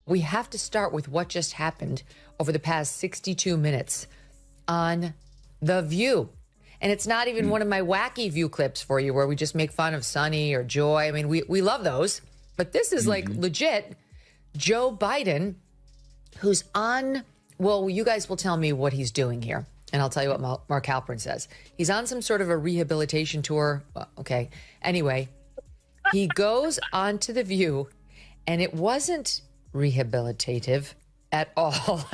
We have to start with what just happened over the past 62 minutes on The View. And it's not even one of my wacky View clips for you where we just make fun of Sunny or Joy. I mean, we love those. But this is like legit Joe Biden, who's on, well, you guys will tell me what he's doing here. And I'll tell you what Mark Halperin says. He's on some sort of a rehabilitation tour. Well, okay. Anyway, he goes on to The View, and it wasn't rehabilitative at all.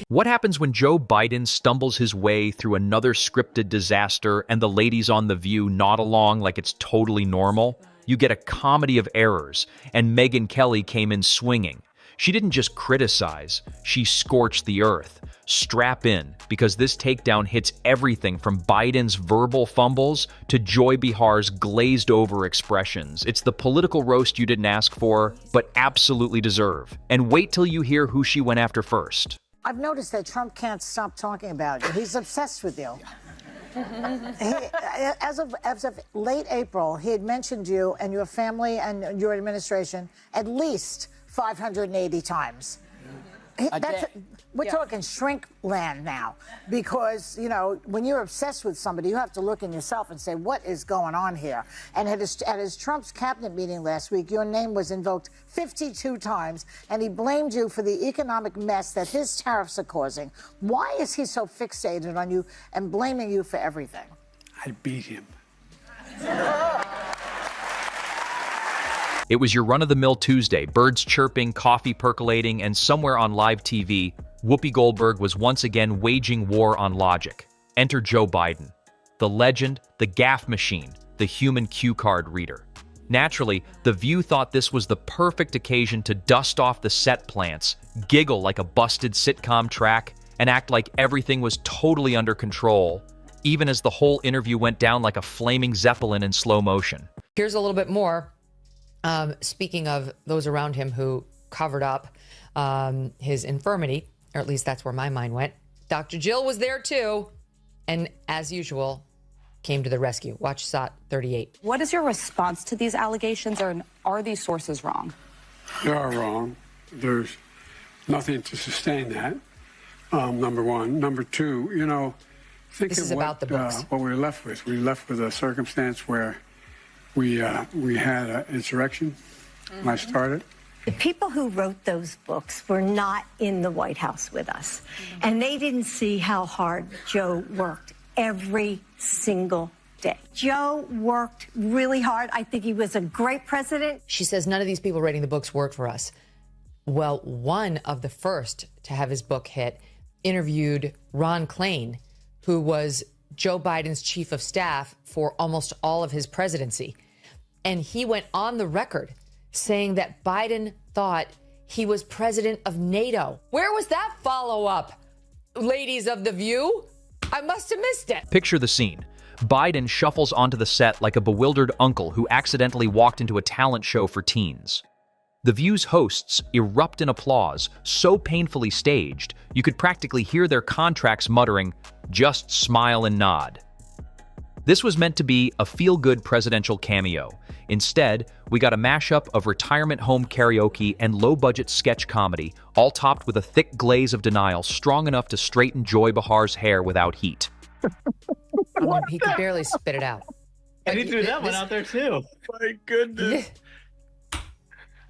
What happens when Joe Biden stumbles his way through another scripted disaster and the ladies on The View nod along like it's totally normal? You get a comedy of errors, and Megyn Kelly came in swinging. She didn't just criticize, she scorched the earth. Strap in, because this takedown hits everything from Biden's verbal fumbles to Joy Bihar's glazed-over expressions. It's the political roast you didn't ask for, but absolutely deserve. And wait till you hear who she went after first. I've noticed that Trump can't stop talking about you. He's obsessed with you. As of late April, he had mentioned you and your family and your administration at least 580 times. We're talking shrink land now, because, you know, when you're obsessed with somebody, you have to look in yourself and say, what is going on here? And at his Trump's cabinet meeting last week, your name was invoked 52 times, and he blamed you for the economic mess that his tariffs are causing. Why is he so fixated on you and blaming you for everything? I beat him. It was your run-of-the-mill Tuesday, birds chirping, coffee percolating, and somewhere on live TV, Whoopi Goldberg was once again waging war on logic. Enter Joe Biden, the legend, the gaffe machine, the human cue card reader. Naturally, The View thought this was the perfect occasion to dust off the set plants, giggle like a busted sitcom track, and act like everything was totally under control, even as the whole interview went down like a flaming zeppelin in slow motion. Here's a little bit more. Speaking of those around him who covered up his infirmity, or at least that's where my mind went, Dr. Jill was there too, and as usual, came to the rescue. Watch SOT 38. What is your response to these allegations, or are these sources wrong? They are wrong. There's nothing to sustain that, number one. Number two, you know, think This of is about the books. What we're left with. We're left with a circumstance where we had an insurrection when I started. The people who wrote those books were not in the White House with us, and they didn't see how hard Joe worked every single day. Joe worked really hard. I think he was a great president. She says none of these people writing the books worked for us. Well, one of the first to have his book hit interviewed Ron Klain, who was Joe Biden's chief of staff for almost all of his presidency. And he went on the record saying that Biden thought he was president of NATO. Where was that follow-up, ladies of The View? I must have missed it. Picture the scene. Biden shuffles onto the set like a bewildered uncle who accidentally walked into a talent show for teens. The View's hosts erupt in applause, so painfully staged, you could practically hear their contracts muttering, "Just smile and nod." This was meant to be a feel-good presidential cameo. Instead, we got a mashup of retirement home karaoke and low-budget sketch comedy, all topped with a thick glaze of denial strong enough to straighten Joy Bihar's hair without heat. I mean, he could barely spit it out. And he threw that one out there too. My goodness.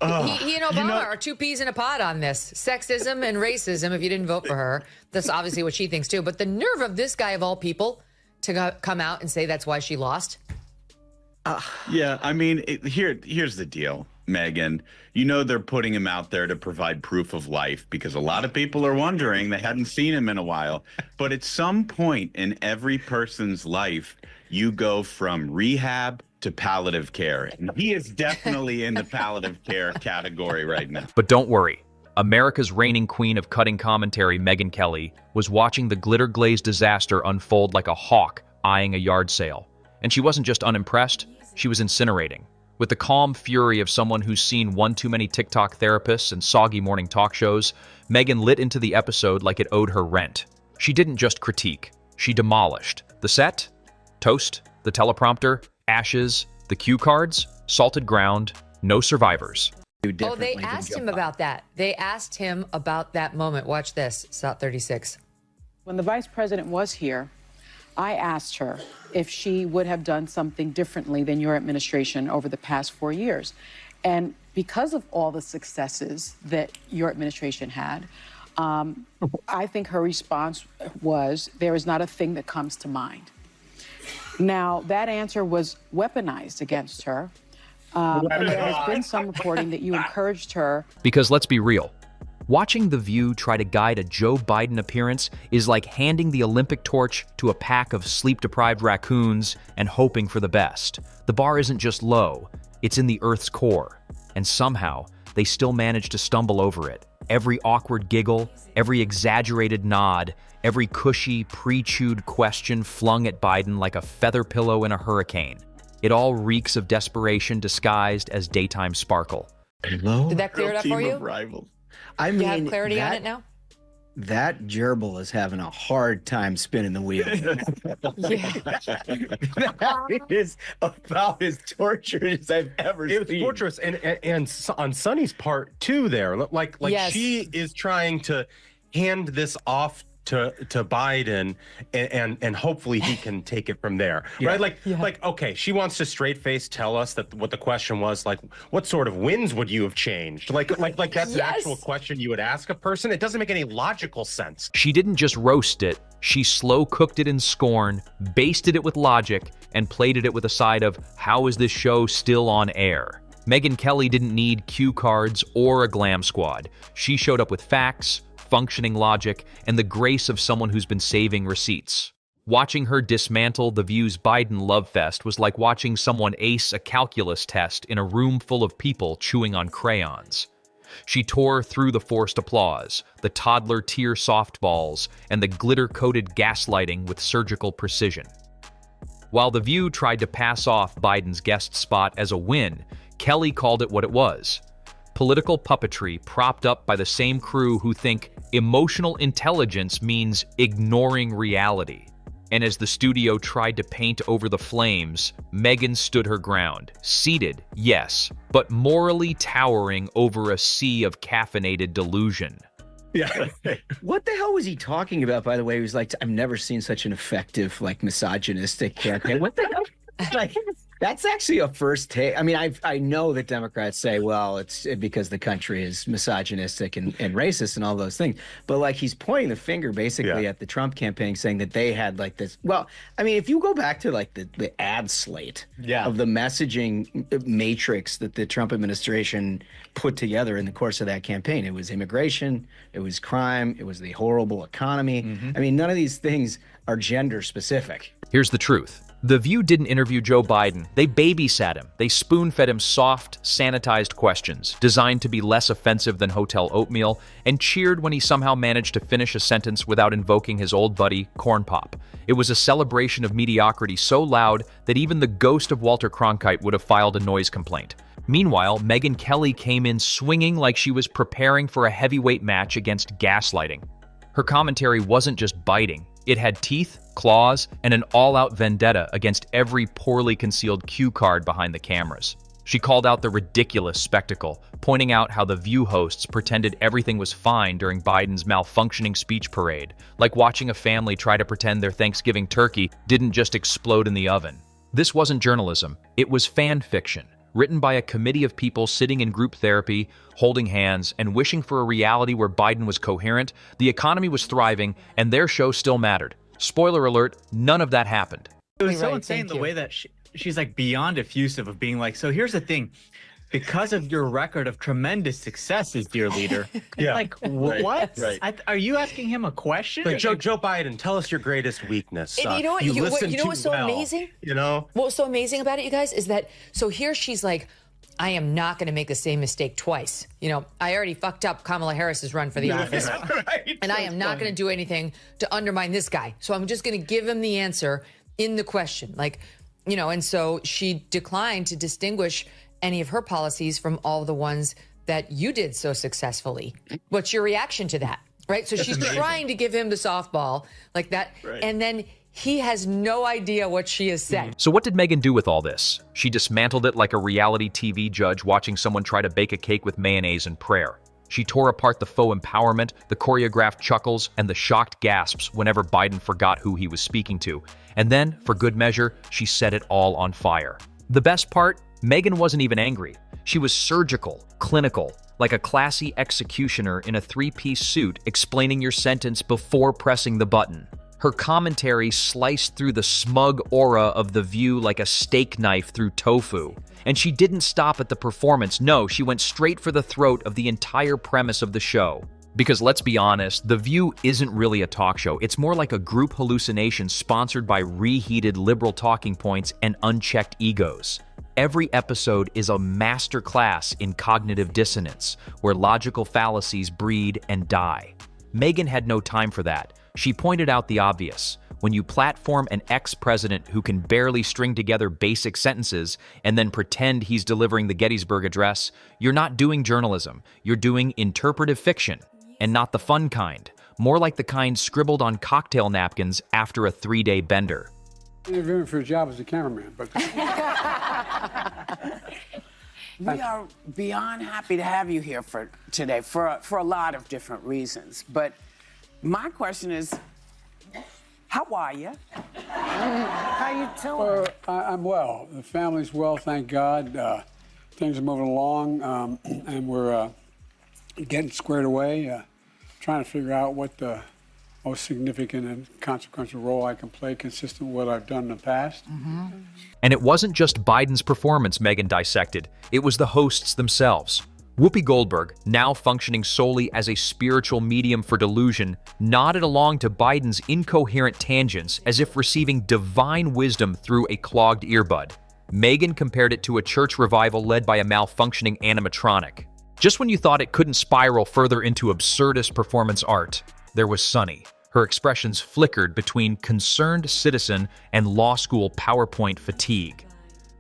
He and Obama are two peas in a pod on this. Sexism and racism, if you didn't vote for her. That's obviously what she thinks too. But the nerve of this guy of all people to come out and say that's why she lost. Yeah, I mean, here's the deal, Megyn. You know they're putting him out there to provide proof of life because a lot of people are wondering. They hadn't seen him in a while. But at some point in every person's life, you go from rehab to palliative care. And he is definitely in the palliative care category right now. But don't worry. America's reigning queen of cutting commentary, Megyn Kelly, was watching the glitter-glazed disaster unfold like a hawk eyeing a yard sale. And she wasn't just unimpressed, she was incinerating. With the calm fury of someone who's seen one too many TikTok therapists and soggy morning talk shows, Megyn lit into the episode like it owed her rent. She didn't just critique, she demolished. The set? Toast, the teleprompter, ashes, the cue cards, salted ground, no survivors. Oh, they asked him about that. They asked him about that moment. Watch this, SOT 36. When the vice president was here, I asked her if she would have done something differently than your administration over the past 4 years. And because of all the successes that your administration had, I think her response was, there is not a thing that comes to mind. Now, that answer was weaponized against her. And there has been some reporting that you encouraged her. Because let's be real. Watching The View try to guide a Joe Biden appearance is like handing the Olympic torch to a pack of sleep-deprived raccoons and hoping for the best. The bar isn't just low, it's in the Earth's core. And somehow, they still manage to stumble over it. Every awkward giggle, every exaggerated nod, every cushy, pre-chewed question flung at Biden like a feather pillow in a hurricane. It all reeks of desperation disguised as daytime sparkle. Hello? Did that clear it up for you? I mean, you have clarity on it now? That gerbil is having a hard time spinning the wheel. That is about as torturous as I've ever seen. It's torturous, and on Sunny's part too. There, like yes. She is trying to hand this off to Biden, and hopefully he can take it from there, right? Like okay, she wants to straight face tell us that what the question was, like, what sort of wins would you have changed? Like that's an actual question you would ask a person. It doesn't make any logical sense. She didn't just roast it, she slow cooked it in scorn, basted it with logic, and plated it with a side of, how is this show still on air? Megyn Kelly didn't need cue cards or a glam squad. She showed up with facts, functioning logic, and the grace of someone who's been saving receipts. Watching her dismantle The View's Biden love fest was like watching someone ace a calculus test in a room full of people chewing on crayons. She tore through the forced applause, the toddler tear softballs, and the glitter-coated gaslighting with surgical precision. While The View tried to pass off Biden's guest spot as a win, Kelly called it what it was: political puppetry propped up by the same crew who think emotional intelligence means ignoring reality. And as the studio tried to paint over the flames, Megyn stood her ground, seated, yes, but morally towering over a sea of caffeinated delusion. Yeah. What the hell was he talking about, by the way? He was like, I've never seen such an effective, like, misogynistic campaign. What the hell? Like, that's actually a first take. I mean, I know that Democrats say, well, it's because the country is misogynistic and racist and all those things. But, like, he's pointing the finger basically at the Trump campaign, saying that they had, like, this. Well, I mean, if you go back to, like, the ad slate of the messaging matrix that the Trump administration put together in the course of that campaign, it was immigration, it was crime, it was the horrible economy. I mean, none of these things are gender specific. Here's the truth. The View didn't interview Joe Biden. They babysat him. They spoon-fed him soft, sanitized questions, designed to be less offensive than hotel oatmeal, and cheered when he somehow managed to finish a sentence without invoking his old buddy, Corn Pop. It was a celebration of mediocrity so loud that even the ghost of Walter Cronkite would have filed a noise complaint. Meanwhile, Megyn Kelly came in swinging like she was preparing for a heavyweight match against gaslighting. Her commentary wasn't just biting. It had teeth, claws, and an all-out vendetta against every poorly concealed cue card behind the cameras. She called out the ridiculous spectacle, pointing out how the View hosts pretended everything was fine during Biden's malfunctioning speech parade, like watching a family try to pretend their Thanksgiving turkey didn't just explode in the oven. This wasn't journalism, it was fan fiction, written by a committee of people sitting in group therapy, holding hands, and wishing for a reality where Biden was coherent, the economy was thriving, and their show still mattered. Spoiler alert, none of that happened. It was so insane the way that she's like beyond effusive of being like, so here's the thing. Because of your record of tremendous successes, dear leader. Like, what? Are you asking him a question? Like, Joe Biden, tell us your greatest weakness. And you know what? You know what's so amazing? You know? What's so amazing about it, you guys, is that, so here she's like, I am not going to make the same mistake twice. You know, I already fucked up Kamala Harris's run for the office. And I am not going to do anything to undermine this guy. So I'm just going to give him the answer in the question. Like, you know, and so she declined to distinguish any of her policies from all the ones that you did so successfully. What's your reaction to that? Right? So she's trying to give him the softball like that. And then He has no idea what she has said. So what did Megyn do with all this? She dismantled it like a reality TV judge watching someone try to bake a cake with mayonnaise and prayer. She tore apart the faux empowerment, the choreographed chuckles, and the shocked gasps whenever Biden forgot who he was speaking to. And then, for good measure, she set it all on fire. The best part? Megyn wasn't even angry. She was surgical, clinical, like a classy executioner in a three-piece suit explaining your sentence before pressing the button. Her commentary sliced through the smug aura of The View like a steak knife through tofu. And she didn't stop at the performance. No, she went straight for the throat of the entire premise of the show. Because let's be honest, The View isn't really a talk show. It's more like a group hallucination sponsored by reheated liberal talking points and unchecked egos. Every episode is a masterclass in cognitive dissonance, where logical fallacies breed and die. Megyn had no time for that. She pointed out the obvious. When you platform an ex-president who can barely string together basic sentences and then pretend he's delivering the Gettysburg Address, you're not doing journalism. You're doing interpretive fiction, and not the fun kind. More like the kind scribbled on cocktail napkins after a 3-day bender. Interviewing for a job as a cameraman, but we are beyond happy to have you here today for a lot of different reasons. But my question is, how are you? How you doing? Well, I'm well. The family's well, thank God. Things are moving along, and we're getting squared away, trying to figure out what the most significant and consequential role I can play consistent with what I've done in the past. And it wasn't just Biden's performance Megyn dissected, it was the hosts themselves. Whoopi Goldberg, now functioning solely as a spiritual medium for delusion, nodded along to Biden's incoherent tangents as if receiving divine wisdom through a clogged earbud. Megyn compared it to a church revival led by a malfunctioning animatronic. Just when you thought it couldn't spiral further into absurdist performance art, there was Sunny. Her expressions flickered between concerned citizen and law school PowerPoint fatigue.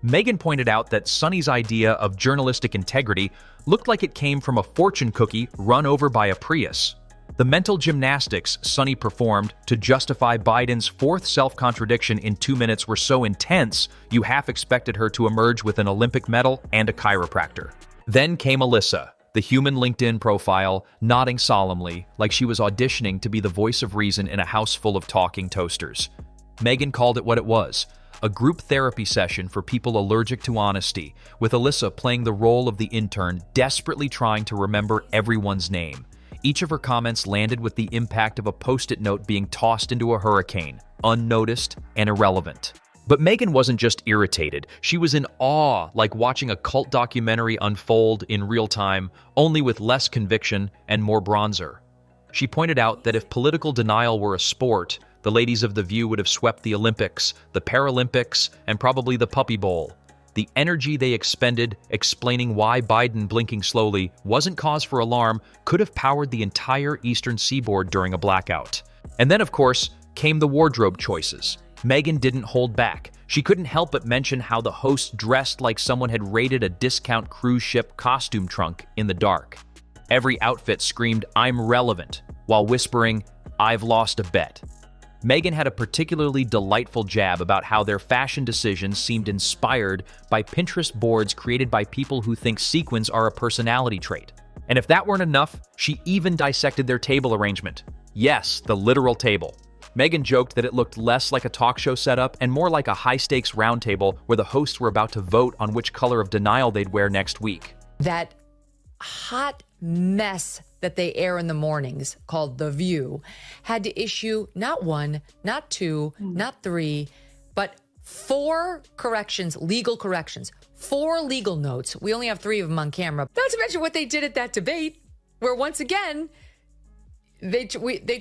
Megyn pointed out that Sunny's idea of journalistic integrity looked like it came from a fortune cookie run over by a Prius. The mental gymnastics Sunny performed to justify Biden's fourth self-contradiction in 2 minutes were so intense, you half expected her to emerge with an Olympic medal and a chiropractor. Then came Alyssa, the human LinkedIn profile, nodding solemnly, like she was auditioning to be the voice of reason in a house full of talking toasters. Megyn called it what it was, a group therapy session for people allergic to honesty, with Alyssa playing the role of the intern desperately trying to remember everyone's name. Each of her comments landed with the impact of a Post-it note being tossed into a hurricane, unnoticed and irrelevant. But Megyn wasn't just irritated, she was in awe, like watching a cult documentary unfold in real time, only with less conviction and more bronzer. She pointed out that if political denial were a sport, the ladies of The View would have swept the Olympics, the Paralympics, and probably the Puppy Bowl. The energy they expended explaining why Biden blinking slowly wasn't cause for alarm could have powered the entire eastern seaboard during a blackout. And then, of course, came the wardrobe choices. Megyn didn't hold back. She couldn't help but mention how the host dressed like someone had raided a discount cruise ship costume trunk in the dark. Every outfit screamed, "I'm relevant," while whispering, "I've lost a bet." Megyn had a particularly delightful jab about how their fashion decisions seemed inspired by Pinterest boards created by people who think sequins are a personality trait. And if that weren't enough, she even dissected their table arrangement. Yes, the literal table. Megyn joked that it looked less like a talk show setup and more like a high-stakes roundtable where the hosts were about to vote on which color of denial they'd wear next week. That hot mess that they air in the mornings, called The View, had to issue not 1, not 2, not 3, but 4 corrections, legal corrections, 4 legal notes. We only have 3 of them on camera. Not to mention what they did at that debate, where once again, they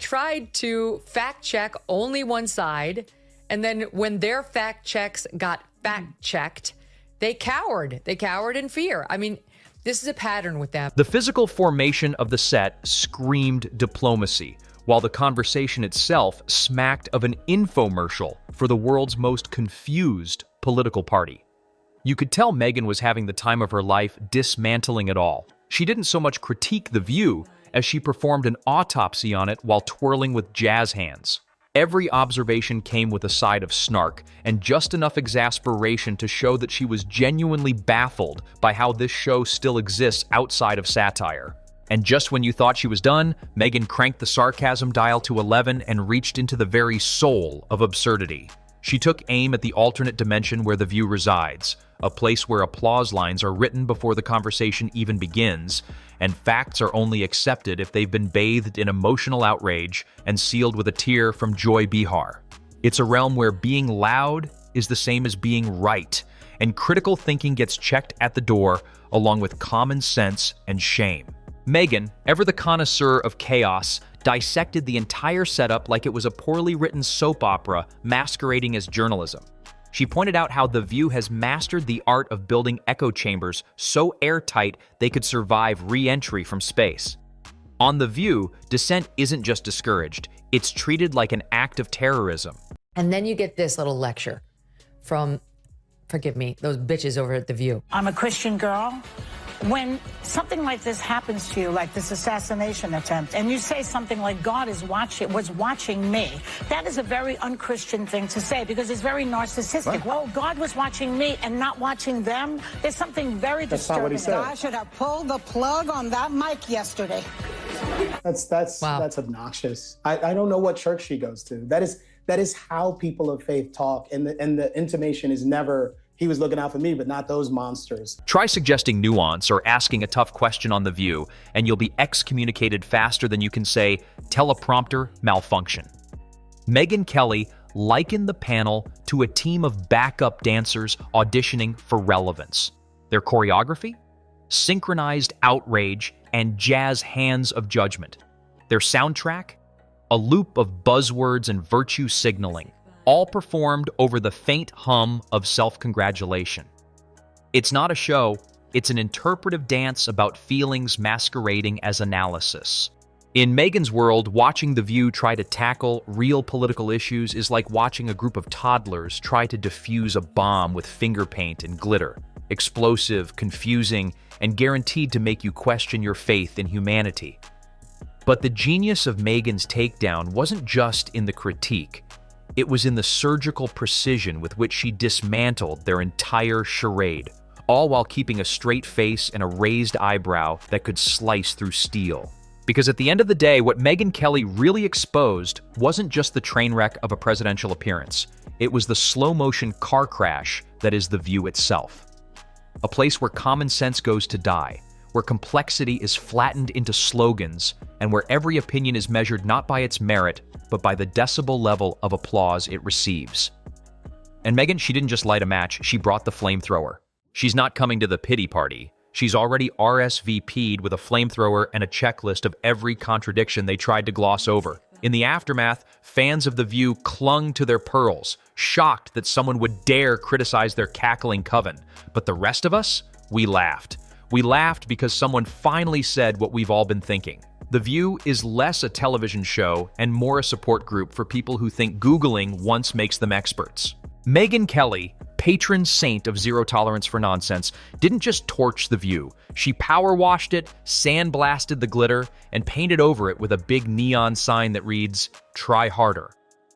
tried to fact check only one side, and then when their fact checks got fact checked, they cowered. They cowered in fear. I mean, this is a pattern with them. The physical formation of the set screamed diplomacy, while the conversation itself smacked of an infomercial for the world's most confused political party. You could tell Megyn was having the time of her life dismantling it all. She didn't so much critique The View as she performed an autopsy on it while twirling with jazz hands. Every observation came with a side of snark and just enough exasperation to show that she was genuinely baffled by how this show still exists outside of satire. And just when you thought she was done, Megyn cranked the sarcasm dial to 11 and reached into the very soul of absurdity. She took aim at the alternate dimension where The View resides, a place where applause lines are written before the conversation even begins, and facts are only accepted if they've been bathed in emotional outrage and sealed with a tear from Joy Behar. It's a realm where being loud is the same as being right, and critical thinking gets checked at the door along with common sense and shame. Megyn, ever the connoisseur of chaos, dissected the entire setup like it was a poorly written soap opera masquerading as journalism. She pointed out how The View has mastered the art of building echo chambers so airtight they could survive re-entry from space. On The View, dissent isn't just discouraged, it's treated like an act of terrorism. And then you get this little lecture from, forgive me, those bitches over at The View. I'm a Christian girl. When something like this happens to you, like this assassination attempt, and you say something like God was watching me, that is a very unchristian thing to say because it's very narcissistic. Well, God was watching me and not watching them. There's something very disturbing. God should have pulled the plug on that mic yesterday. That's obnoxious. I don't know what church she goes to. That is how people of faith talk, and the intimation is never, he was looking out for me, but not those monsters. Try suggesting nuance or asking a tough question on The View, and you'll be excommunicated faster than you can say, teleprompter malfunction. Megyn Kelly likened the panel to a team of backup dancers auditioning for relevance. Their choreography? Synchronized outrage and jazz hands of judgment. Their soundtrack? A loop of buzzwords and virtue signaling, all performed over the faint hum of self-congratulation. It's not a show, it's an interpretive dance about feelings masquerading as analysis. In Megyn's world, watching The View try to tackle real political issues is like watching a group of toddlers try to defuse a bomb with finger paint and glitter. Explosive, confusing, and guaranteed to make you question your faith in humanity. But the genius of Megyn's takedown wasn't just in the critique. It was in the surgical precision with which she dismantled their entire charade, all while keeping a straight face and a raised eyebrow that could slice through steel. Because at the end of the day, what Megyn Kelly really exposed wasn't just the train wreck of a presidential appearance. It was the slow-motion car crash that is The View itself. A place where common sense goes to die, where complexity is flattened into slogans, and where every opinion is measured not by its merit, but by the decibel level of applause it receives. And Megyn, she didn't just light a match, she brought the flamethrower. She's not coming to the pity party. She's already RSVP'd with a flamethrower and a checklist of every contradiction they tried to gloss over. In the aftermath, fans of The View clung to their pearls, shocked that someone would dare criticize their cackling coven. But the rest of us, we laughed. We laughed because someone finally said what we've all been thinking. The View is less a television show and more a support group for people who think Googling once makes them experts. Megyn Kelly, patron saint of zero tolerance for nonsense, didn't just torch The View. She power washed it, sandblasted the glitter, and painted over it with a big neon sign that reads, "Try harder."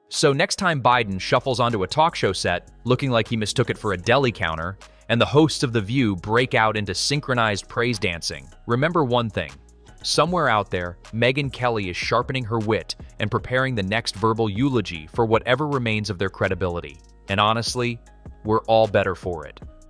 So next time Biden shuffles onto a talk show set, looking like he mistook it for a deli counter, and the hosts of The View break out into synchronized praise dancing, remember one thing. Somewhere out there, Megyn Kelly is sharpening her wit and preparing the next verbal eulogy for whatever remains of their credibility. And honestly, we're all better for it.